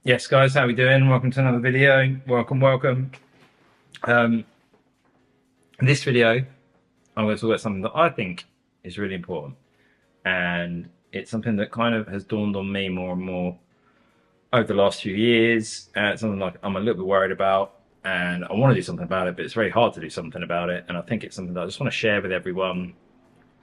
Yes, guys, how we doing? Welcome to another video. Welcome. Um, in this video, I'm going to talk about something that I think is really important, and it's something that kind of has dawned on me more and more over the last few years. It's something like I'm a little bit worried about, and I want to do something about it, but it's very hard to do something about it. And I think it's something that I just want to share with everyone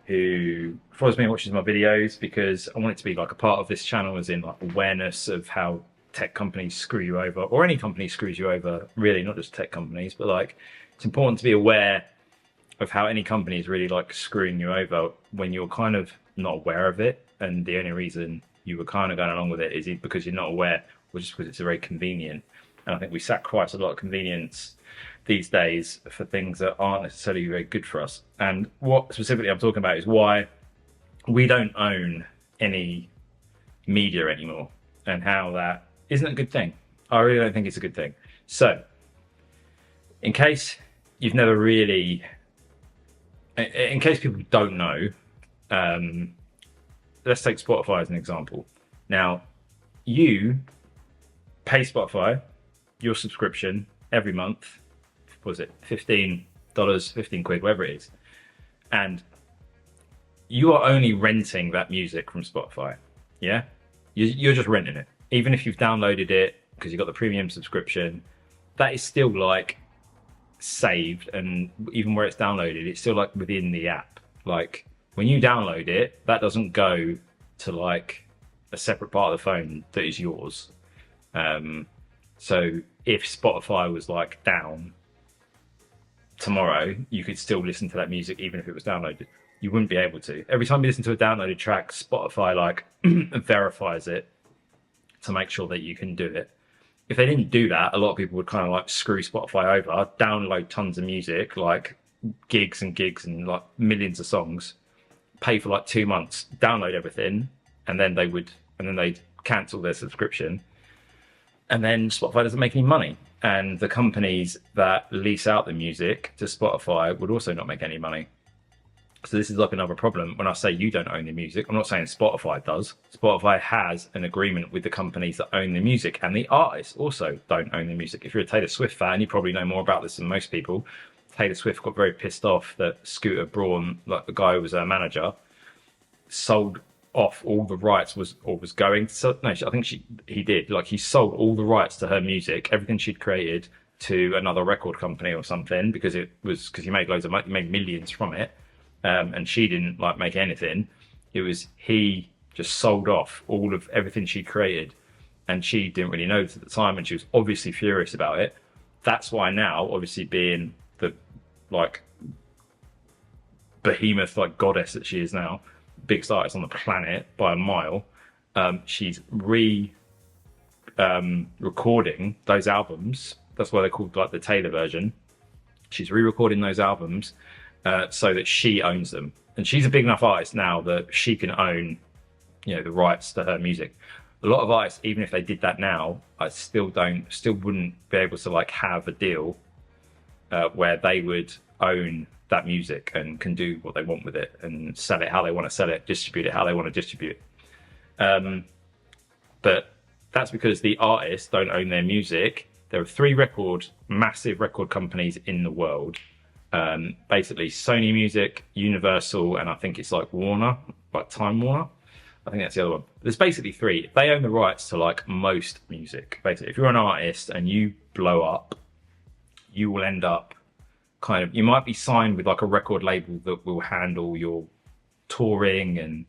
who follows me and watches my videos, because I want it to be like a part of this channel, as in like awareness of how tech companies screw you over, or any company screws you over, really, not just tech companies, but like it's important to be aware of how any company is really like screwing you over when you're kind of not aware of it. And the only reason you were kind of going along with it is because you're not aware, or just because it's very convenient. And I think we sacrifice a lot of convenience these days for things that aren't necessarily very good for us. And what specifically I'm talking about is why we don't own any media anymore, and how that isn't a good thing. I really don't think it's a good thing. So, in case you've never really, in case people don't know, let's take Spotify as an example. Now, you pay Spotify your subscription every month. What was it, $15, 15 quid, whatever it is, and you are only renting that music from Spotify. Yeah, you're just renting it. Even if you've downloaded it because you've got the premium subscription, that is still like saved, and even where it's downloaded, it's still like within the app. Like when you download it, that doesn't go to like a separate part of the phone that is yours. So if Spotify was like down tomorrow, you could still listen to that music even if it was downloaded. You wouldn't be able to. Every time you listen to a downloaded track, Spotify like verifies it to make sure that you can do it. If they didn't do that, a lot of people would kind of like screw Spotify over, download tons of music, like gigs and gigs and like millions of songs, pay for like 2 months, download everything, and then they'd cancel their subscription. And then Spotify doesn't make any money. And the companies that lease out the music to Spotify would also not make any money. So this is like another problem. When I say you don't own the music, I'm not saying Spotify does. Spotify has an agreement with the companies that own the music, and the artists also don't own the music. If you're a Taylor Swift fan, you probably know more about this than most people. Taylor Swift got very pissed off that Scooter Braun, like the guy who was her manager, sold off all the rights was going to, so no, I think he did, like he sold all the rights to her music, everything she'd created, to another record company or something, because he made loads of money, he made millions from it, and she didn't like make anything. It was he just sold off all of everything she'd created, and she didn't really know this at the time, and she was obviously furious about it. That's why now, obviously being the like behemoth like goddess that she is now, biggest artist on the planet by a mile, she's recording those albums. That's why they're called like the Taylor version. She's re-recording those albums so that she owns them, and she's a big enough artist now that she can own, the rights to her music. A lot of artists, even if they did that now, I still wouldn't be able to like have a deal where they would own that music and can do what they want with it and sell it how they want to sell it, distribute it how they want to distribute it. But that's because the artists don't own their music. There are three massive record companies in the world. Basically Sony Music, Universal, and I think it's like Warner, like Time Warner. I think that's the other one. There's basically three. They own the rights to like most music. Basically, if you're an artist and you blow up, you will end up you might be signed with like a record label that will handle your touring and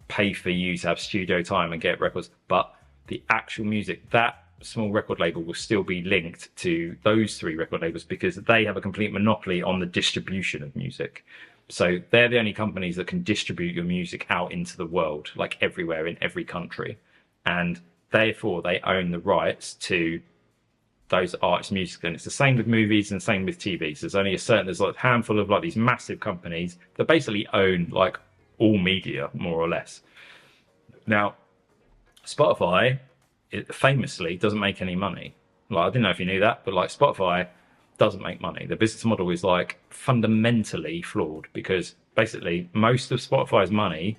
pay for you to have studio time and get records, but the actual music, that small record label will still be linked to those three record labels, because they have a complete monopoly on the distribution of music. So they're the only companies that can distribute your music out into the world, like everywhere in every country, and therefore they own the rights to those artists' music. And it's the same with movies and same with TV. So there's like a handful of like these massive companies that basically own like all media, more or less. Now, Spotify famously doesn't make any money. Like, I didn't know if you knew that, but like Spotify doesn't make money. The business model is like fundamentally flawed, because basically most of Spotify's money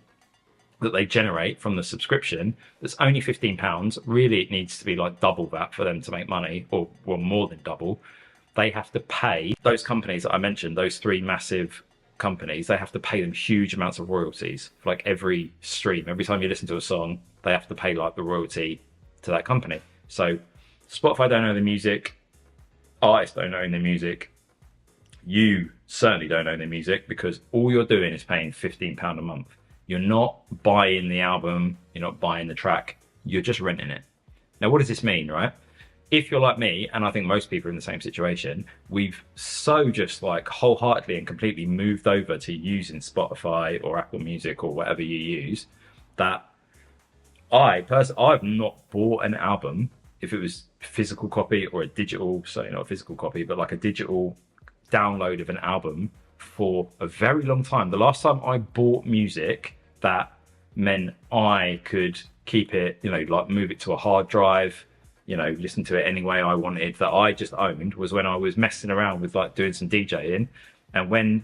that they generate from the subscription, that's only £15. Really, it needs to be like double that for them to make money, or well, more than double. They have to pay those companies that I mentioned, those three massive companies, they have to pay them huge amounts of royalties for like every stream. Every time you listen to a song, they have to pay like the royalty to that company. So Spotify don't own the music, artists don't own the music, you certainly don't own the music, because all you're doing is paying £15 a month. You're not buying the album, you're not buying the track, you're just renting it. Now, what does this mean, right? If you're like me, and I think most people are in the same situation, we've so just like wholeheartedly and completely moved over to using Spotify or Apple Music or whatever you use, that I've not bought an album, if it was physical copy or a digital, so not a physical copy, but like a digital download of an album, for a very long time. The last time I bought music that meant I could keep it, like move it to a hard drive, listen to it any way I wanted, that I just owned, was when I was messing around with like doing some DJing. And when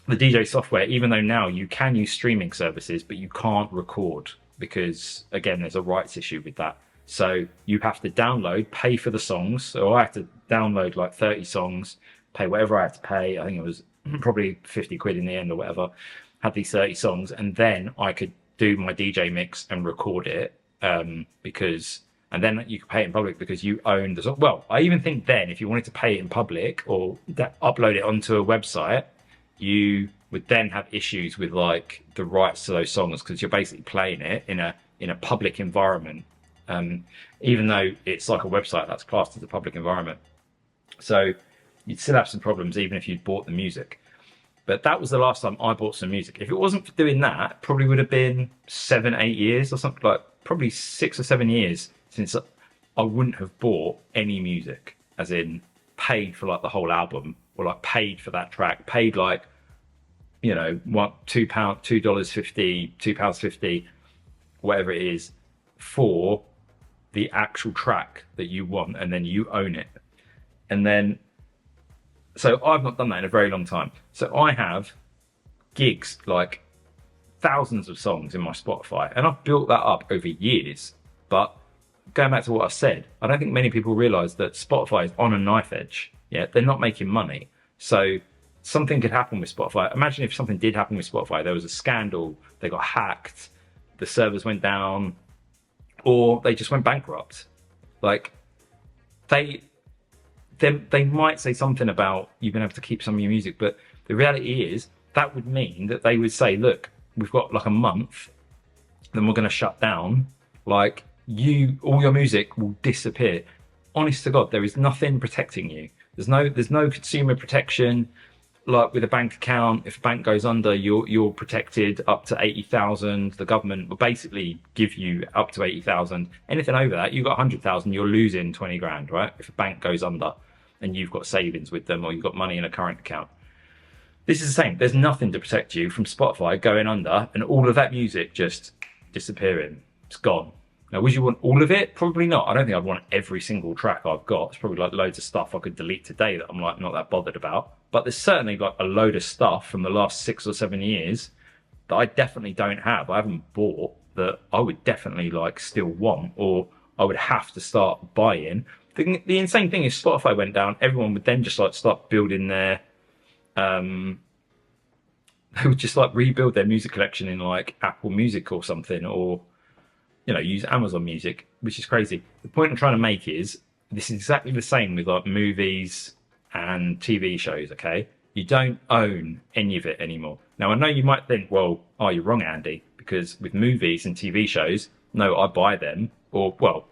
the DJ software, even though now you can use streaming services, but you can't record, because again, there's a rights issue with that. So you have to download, pay for the songs. So I had to download like 30 songs, pay whatever I had to pay. I think it was probably 50 quid in the end or whatever. Had these 30 songs, and then I could do my DJ mix and record it, and then you could pay it in public because you own the song. Well, I even think then if you wanted to pay it in public or upload it onto a website, you would then have issues with like the rights to those songs, because you're basically playing it in a public environment, even though it's like a website that's classed as a public environment. So you'd still have some problems even if you'd bought the music. But that was the last time I bought some music. If it wasn't for doing that, it probably would have been 7-8 years or something, like probably 6 or 7 years since I wouldn't have bought any music, as in paid for like the whole album, or like paid for that track, paid like, what, £2, $2.50, £2.50, whatever it is, for the actual track that you want, and then you own it. And then, so I've not done that in a very long time. So I have gigs, like thousands of songs in my Spotify, and I've built that up over years. But going back to what I said, I don't think many people realize that Spotify is on a knife edge. Yeah, they're not making money. So something could happen with Spotify. Imagine if something did happen with Spotify, there was a scandal, they got hacked, the servers went down, or they just went bankrupt. Like, they might say something about you've been able to keep some of your music, but the reality is that would mean that they would say, look, we've got like a month, then we're going to shut down. Like, all your music will disappear. Honest to God, there is nothing protecting you. There's no consumer protection. Like with a bank account, if a bank goes under, you're protected up to 80,000. The government will basically give you up to 80,000. Anything over that, you've got 100,000, you're losing 20 grand, right? If a bank goes under and you've got savings with them, or you've got money in a current account. This is the same. There's nothing to protect you from Spotify going under and all of that music just disappearing. It's gone. Now, would you want all of it? Probably not. I don't think I'd want every single track I've got. It's probably like loads of stuff I could delete today that I'm like not that bothered about. But there's certainly like a load of stuff from the last 6 or 7 years that I definitely don't have. I haven't bought, that I would definitely like still want, or I would have to start buying. The insane thing is Spotify went down. Everyone would then just like start building their, they would just like rebuild their music collection in like Apple Music or something, or use Amazon Music, which is crazy. The point I'm trying to make is this is exactly the same with like movies and TV shows, okay? You don't own any of it anymore. Now, I know you might think, well, oh, you're wrong, Andy, because with movies and TV shows, no, I buy them, or, well,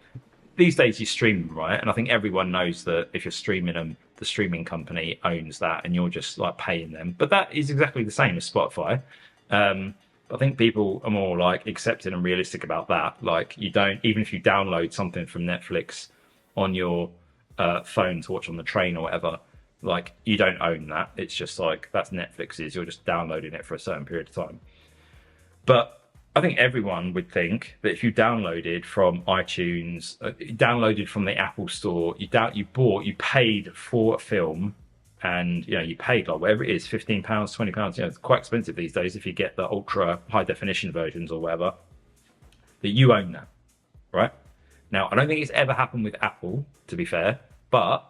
these days you stream them, right? And I think everyone knows that if you're streaming them, the streaming company owns that and you're just like paying them. But that is exactly the same as Spotify. I think people are more like accepting and realistic about that. Like, you don't, even if you download something from Netflix on your phone to watch on the train or whatever, like, you don't own that. It's just like, that's Netflix's, you're just downloading it for a certain period of time. But I think everyone would think that if you downloaded from iTunes, downloaded from the Apple Store, you paid for a film, and you paid like whatever it is, £15, £20. It's quite expensive these days if you get the ultra high definition versions or whatever. That you own that, right? Now, I don't think it's ever happened with Apple, to be fair, but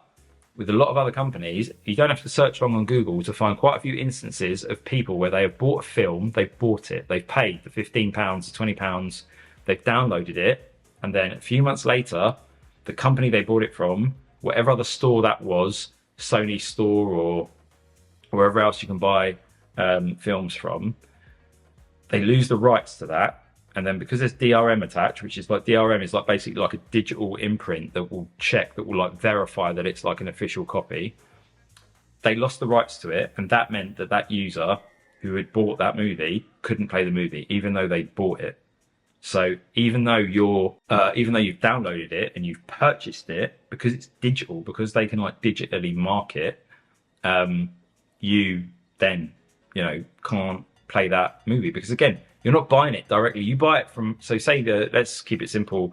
with a lot of other companies, you don't have to search long on Google to find quite a few instances of people where they have bought a film, they've bought it, they've paid the £15 to £20, they've downloaded it, and then a few months later, the company they bought it from, whatever other store that was, Sony store or wherever else you can buy films from, they lose the rights to that. And then because there's DRM attached, which is like DRM is like basically like a digital imprint that will check, that will like verify that it's like an official copy. They lost the rights to it, and that meant that that user who had bought that movie couldn't play the movie, even though they bought it. So even though you've downloaded it and you've purchased it, because it's digital, because they can like digitally mark it, you then can't play that movie, because again, you're not buying it directly. You buy it from, so say let's keep it simple,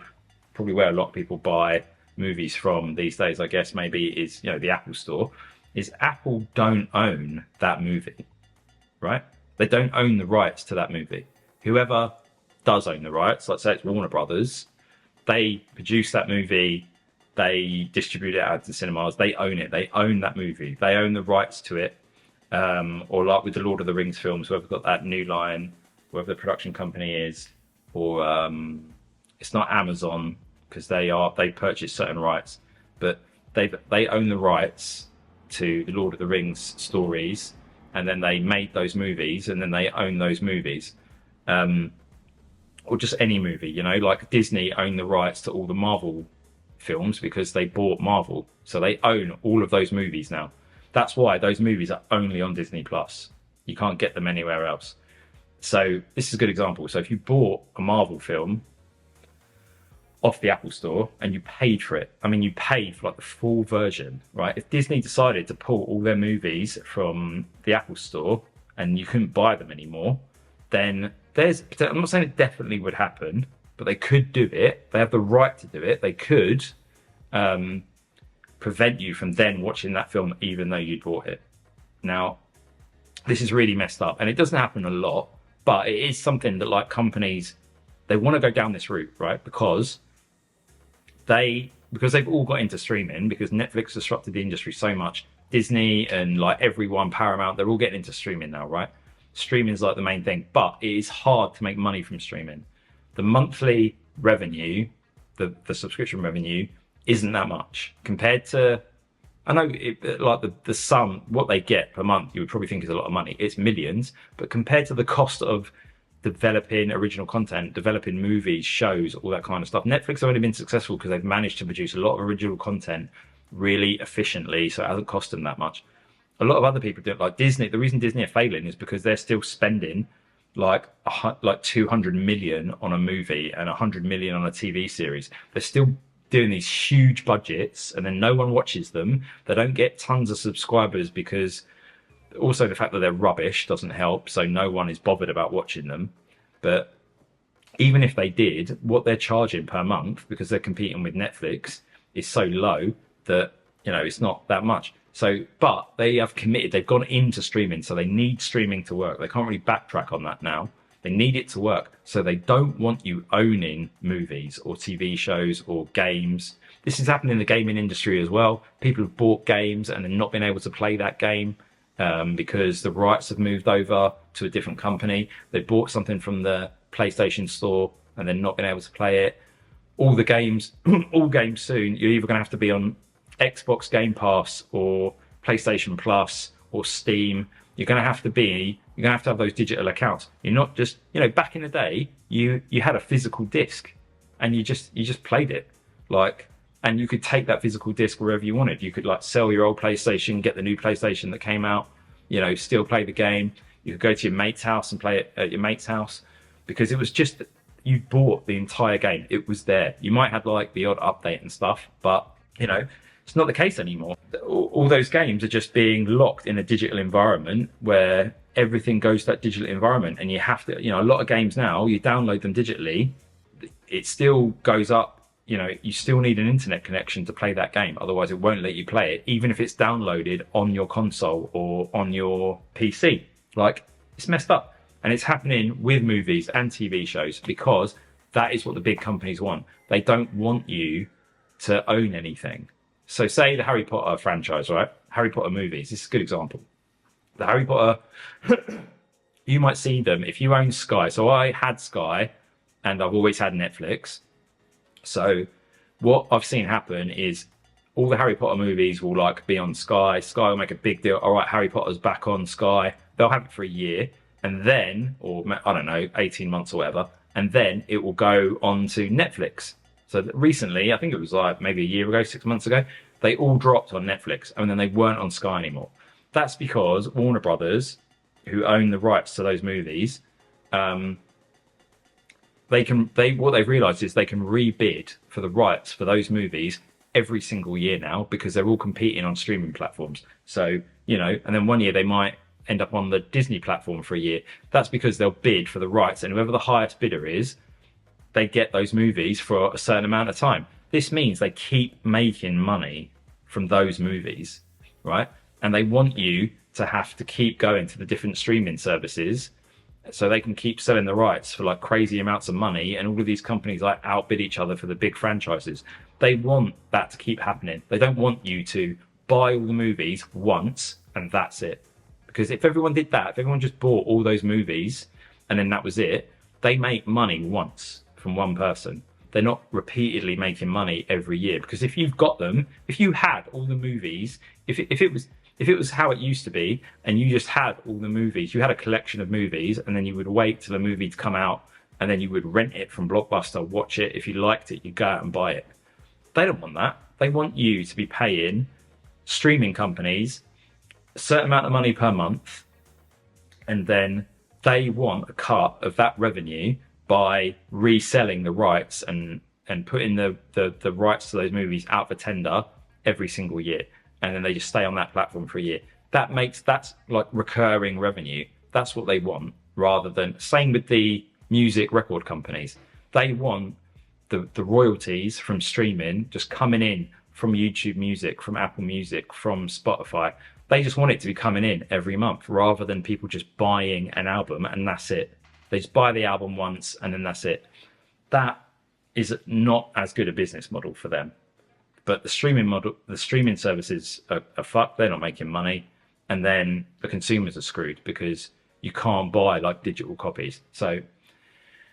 probably where a lot of people buy movies from these days, I guess maybe is, the Apple store, is Apple don't own that movie, right? They don't own the rights to that movie. Whoever does own the rights, let's say it's Warner Brothers, they produce that movie, they distribute it out to cinemas, they own it, they own that movie, they own the rights to it. Or like with the Lord of the Rings films, whoever got that New Line, whoever the production company is, or it's not Amazon because they purchase certain rights, but they own the rights to the Lord of the Rings stories, and then they made those movies, and then they own those movies, or just any movie, like Disney own the rights to all the Marvel films because they bought Marvel, so they own all of those movies now. That's why those movies are only on Disney Plus. You can't get them anywhere else. So this is a good example. So if you bought a Marvel film off the Apple store and you paid for it, you paid for like the full version, right? If Disney decided to pull all their movies from the Apple store and you couldn't buy them anymore, then I'm not saying it definitely would happen, but they could do it. They have the right to do it. They could prevent you from then watching that film even though you'd bought it. Now, this is really messed up, and it doesn't happen a lot, but it is something that like companies, they want to go down this route, right? Because they've all got into streaming, because Netflix disrupted the industry so much. Disney and like everyone, Paramount, they're all getting into streaming now, right? Streaming is like the main thing, but it is hard to make money from streaming. The monthly revenue, the subscription revenue, isn't that much compared to, I know like the sum, what they get per month, you would probably think is a lot of money. It's millions, but compared to the cost of developing original content, developing movies, shows, all that kind of stuff, Netflix have only been successful because they've managed to produce a lot of original content really efficiently, so it hasn't cost them that much. A lot of other people do it, like Disney. The reason Disney are failing is because they're still spending like 200 million on a movie and 100 million on a TV series. They're still doing these huge budgets, and then no one watches them. They don't get tons of subscribers, because also the fact that they're rubbish doesn't help, so no one is bothered about watching them. But even if they did, what they're charging per month, because they're competing with Netflix, is so low that it's not that much. So, but they have committed, they've gone into streaming, so they need streaming to work. They can't really backtrack on that now. They need it to work. So they don't want you owning movies or TV shows or games. This is happening in the gaming industry as well. People have bought games and then not been able to play that game because the rights have moved over to a different company. They bought something from the PlayStation store and then not been able to play it. All the games, all games soon, you're either going to have to be on Xbox Game Pass or PlayStation Plus or Steam. You're going to have to have those digital accounts. You're not just, back in the day, you had a physical disc and you just played it, and you could take that physical disc wherever you wanted. You could sell your old PlayStation, get the new PlayStation that came out, still play the game. You could go to your mate's house and play it at your mate's house, because it was just, you bought the entire game. It was there. You might have the odd update and stuff, but it's not the case anymore. All those games are just being locked in a digital environment where everything goes to that digital environment, and you have to, a lot of games now, you download them digitally, it still goes up you know, you still need an internet connection to play that game. Otherwise, it won't let you play it, even if it's downloaded on your console or on your PC. Like, it's messed up. And it's happening with movies and TV shows because that is what the big companies want. They don't want you to own anything. So say the Harry Potter franchise, right? Harry Potter movies, this is a good example. The Harry Potter, you might see them if you own Sky. So I had Sky and I've always had Netflix. So what I've seen happen is all the Harry Potter movies will like be on Sky. Sky will make a big deal. All right, Harry Potter's back on Sky. They'll have it for a year and then, or I don't know, 18 months or whatever. And then it will go on to Netflix. So recently, I think it was like maybe a year ago, 6 months ago, they all dropped on Netflix and then they weren't on Sky anymore. That's because Warner Brothers, who own the rights to those movies, what they've realized is they can rebid for the rights for those movies every single year now because they're all competing on streaming platforms. So, you know, and then one year they might end up on the Disney platform for a year. That's because they'll bid for the rights, and whoever the highest bidder is, they get those movies for a certain amount of time. This means they keep making money from those movies, right? And they want you to have to keep going to the different streaming services so they can keep selling the rights for like crazy amounts of money. And all of these companies like outbid each other for the big franchises. They want that to keep happening. They don't want you to buy all the movies once and that's it. Because if everyone did that, if everyone just bought all those movies and then that was it, they make money once from one person. They're not repeatedly making money every year. Because if you've got them, if you had all the movies, if it was how it used to be and you just had all the movies, you had a collection of movies and then you would wait till the movie to come out and then you would rent it from Blockbuster, watch it. If you liked it, you'd go out and buy it. They don't want that. They want you to be paying streaming companies a certain amount of money per month, and then they want a cut of that revenue by reselling the rights and putting the rights to those movies out for tender every single year. And then they just stay on that platform for a year. That's like recurring revenue. That's what they want, rather than, same with the music record companies. They want the royalties from streaming just coming in from YouTube Music, from Apple Music, from Spotify. They just want it to be coming in every month rather than people just buying an album and that's it. They just buy the album once and then that's it. That is not as good a business model for them. But the streaming services are fucked. They're not making money. And then the consumers are screwed because you can't buy like digital copies. So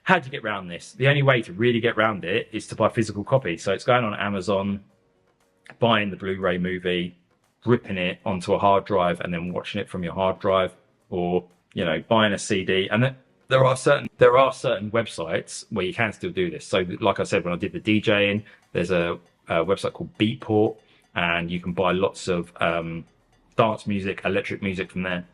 how do you get around this? The only way to really get around it is to buy physical copies. So it's going on Amazon, buying the Blu-ray movie, ripping it onto a hard drive and then watching it from your hard drive, or, you know, buying a CD. And there are certain websites where you can still do this. So like I said, when I did the DJing, there's a website called Beatport, and you can buy lots of dance music, electric music from there.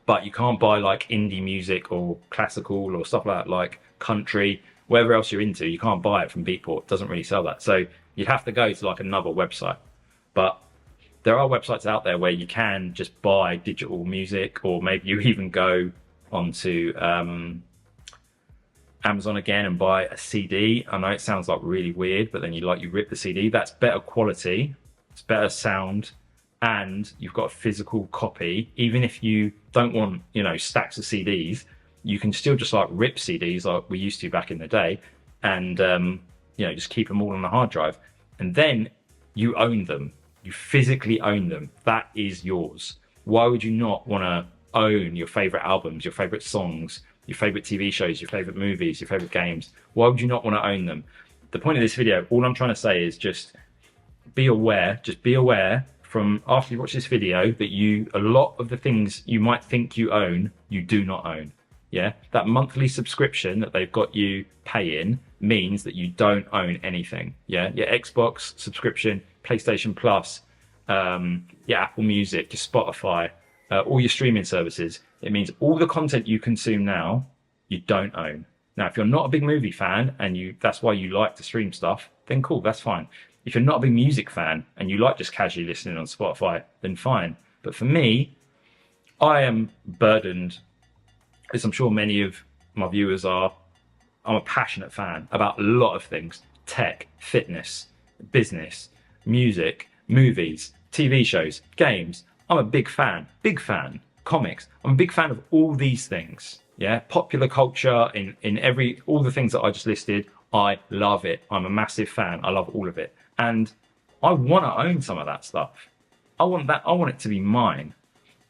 But you can't buy like indie music or classical or stuff like country, whatever else you're into. You can't buy it from Beatport. It doesn't really sell that. So you'd have to go to like another website. But there are websites out there where you can just buy digital music, or maybe you even go onto Amazon again and buy a CD. I know it sounds like really weird, but then you rip the CD. That's better quality, it's better sound, and you've got a physical copy. Even if you don't want, you know, stacks of CDs, you can still just like rip CDs like we used to back in the day, and you know, just keep them all on the hard drive, and then you own them. You physically own them. That is yours. Why would you not want to own your favorite albums, your favorite songs, your favorite TV shows, your favorite movies, your favorite games? Why would you not want to own them? The point of this video, all I'm trying to say is just be aware from after you watch this video that a lot of the things you might think you own, you do not own. Yeah, that monthly subscription that they've got you paying means that you don't own anything. Yeah, your Xbox subscription, PlayStation Plus, your Apple Music, your Spotify, all your streaming services. It means all the content you consume now, you don't own. Now, if you're not a big movie fan and that's why you like to stream stuff, then cool, that's fine. If you're not a big music fan and you like just casually listening on Spotify, then fine. But for me, I am burdened, as I'm sure many of my viewers are. I'm a passionate fan about a lot of things. tech, fitness, business, music, movies, TV shows, games. I'm a big fan. Comics. I'm a big fan of all these things. Yeah, popular culture in all the things that I just listed. I love it. I'm a massive fan. I love all of it, and I want to own some of that stuff. I want that. I want it to be mine,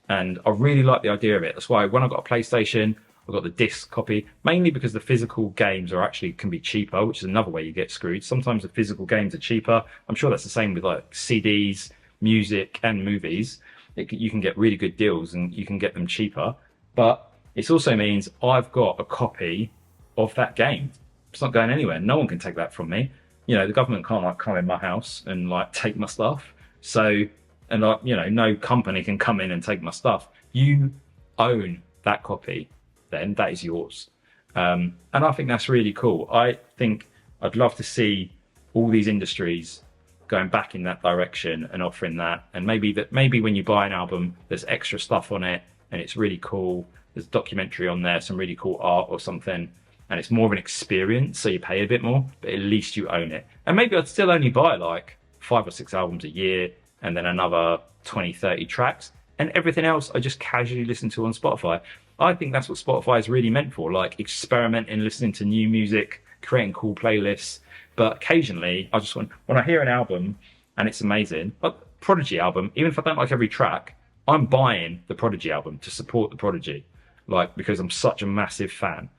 and I really like the idea of it. That's why when I got a PlayStation, I got the disc copy, mainly because the physical games can be cheaper, which is another way you get screwed. Sometimes the physical games are cheaper. I'm sure that's the same with like CDs, music, and movies. You can get really good deals and you can get them cheaper. But it also means I've got a copy of that game. It's not going anywhere. No one can take that from me. You know, the government can't like come in my house and like take my stuff. So, and like, you know, no company can come in and take my stuff. You own that copy, then that is yours. And I think that's really cool. I think I'd love to see all these industries going back in that direction and offering that. And maybe when you buy an album, there's extra stuff on it and it's really cool. There's a documentary on there, some really cool art or something. And it's more of an experience, so you pay a bit more, but at least you own it. And maybe I'd still only buy like 5 or 6 albums a year and then another 20, 30 tracks. And everything else I just casually listen to on Spotify. I think that's what Spotify is really meant for, like experimenting, listening to new music, creating cool playlists. But occasionally, I just when I hear an album and it's amazing, like Prodigy album, even if I don't like every track, I'm buying the Prodigy album to support the Prodigy, like because I'm such a massive fan.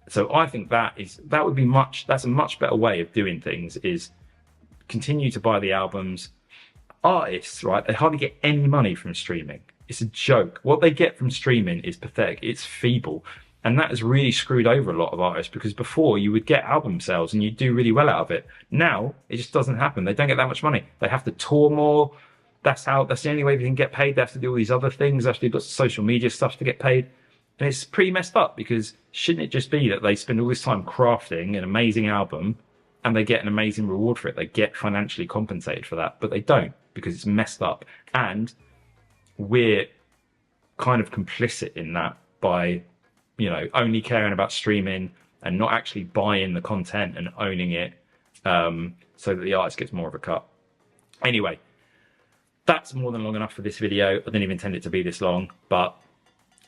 So I think that's a much better way of doing things, is continue to buy the albums. Artists, right, they hardly get any money from streaming. It's a joke. What they get from streaming is pathetic. It's feeble. And that has really screwed over a lot of artists, because before you would get album sales and you'd do really well out of it. Now it just doesn't happen. They don't get that much money. They have to tour more. That's the only way they can get paid. They have to do all these other things. They have to do social media stuff to get paid. And it's pretty messed up, because shouldn't it just be that they spend all this time crafting an amazing album and they get an amazing reward for it? They get financially compensated for that, but they don't, because it's messed up. And we're kind of complicit in that by, you know, only caring about streaming and not actually buying the content and owning it, so that the artist gets more of a cut. Anyway, that's more than long enough for this video. I didn't even intend it to be this long, but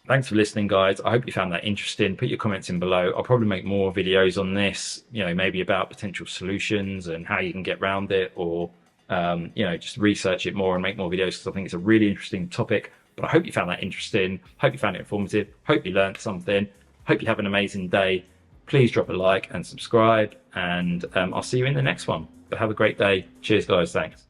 thanks for listening, guys. I hope you found that interesting. Put your comments in below. I'll probably make more videos on this, you know, maybe about potential solutions and how you can get around it, or, you know, just research it more and make more videos, because I think it's a really interesting topic. But I hope you found that interesting. Hope you found it informative. Hope you learned something. Hope you have an amazing day. Please drop a like and subscribe, and I'll see you in the next one. But have a great day. Cheers, guys. Thanks.